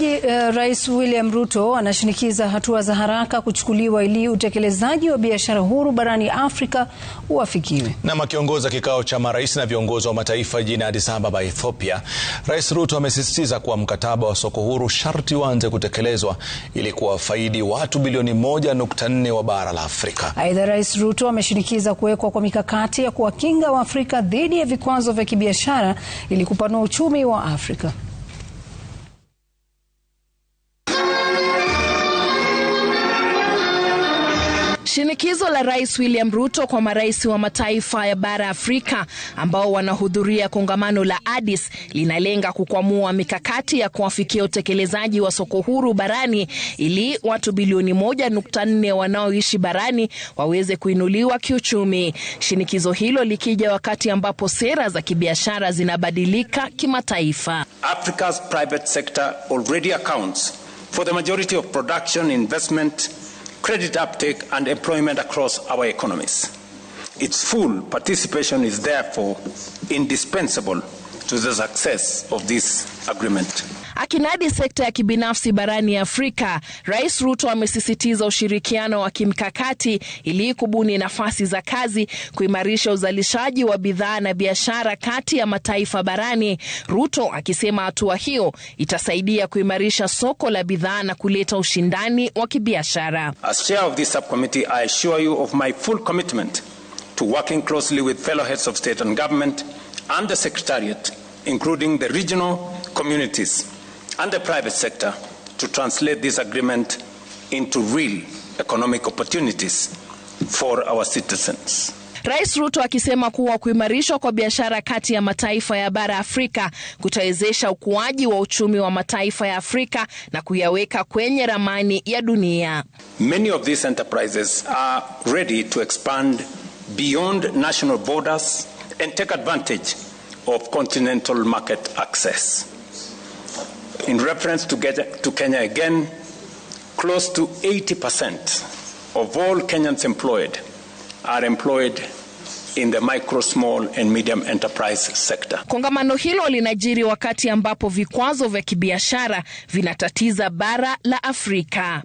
Mtazamaji, Rais William Ruto anashinikiza hatua za haraka kuchukuliwa ili utekelezaji wa biashara huru barani Afrika uafikiwe. Na akiongoza kikao cha marais na viongozi wa mataifa jijini Addis Ababa, Ethiopia, Rais Ruto amesisitiza kuwa mkataba wa soko huru sharti uanze kutekelezwa ili kuwafaidi watu bilioni 1.4 wa bara la Afrika. Aidha, Rais Ruto ameshinikiza kuwekwa kwa mikakati ya kuwakinga Waafrika dhidi ya vikwazo vya kibiashara ili kupanua uchumi wa Afrika. Shinikizo la Rais William Ruto kwa marais wa mataifa ya bara Afrika ambao wanahudhuria kongamano la Addis linalenga kukwamua mikakati ya kuafikia utekelezaji wa soko huru barani ili watu bilioni 1.4 wanaoishi barani waweze kuinuliwa kiuchumi. Shinikizo hilo likija wakati ambapo sera za kibiashara zinabadilika kimataifa. Africa's private sector already accounts for the majority of production, investment, credit uptake and employment across our economies. Its full participation is therefore indispensable to the success of this agreement. Akinadi sekta ya kibinafsi barani Afrika, Rais Ruto amesisitiza ushirikiano wa kimkakati ili kubuni nafasi za kazi, kuimarisha uzalishaji wa bidhaa na biashara kati ya mataifa barani. Ruto akisema hatua hiyo itasaidia kuimarisha soko la bidhaa na kuleta ushindani wa kibiashara. As chair of this subcommittee, I assure you of my full commitment to working closely with fellow heads of state and government and the Secretariat, including the regional communities and the private sector, to translate this agreement into real economic opportunities for our citizens. Rais Ruto akisema kuwa kuimarishwa kwa biashara kati ya mataifa ya bara Afrika kutawezesha ukuaji wa uchumi wa mataifa ya Afrika na kuyaweka kwenye ramani ya dunia. Many of these enterprises are ready to expand beyond national borders and take advantage of continental market access. In reference to Kenya again, close to 80% of all Kenyans employed are employed in the micro, small and medium enterprise sector. Kongamano hilo linajiri wakati ambapo vikwazo vya kibiashara vinatatiza bara la Afrika.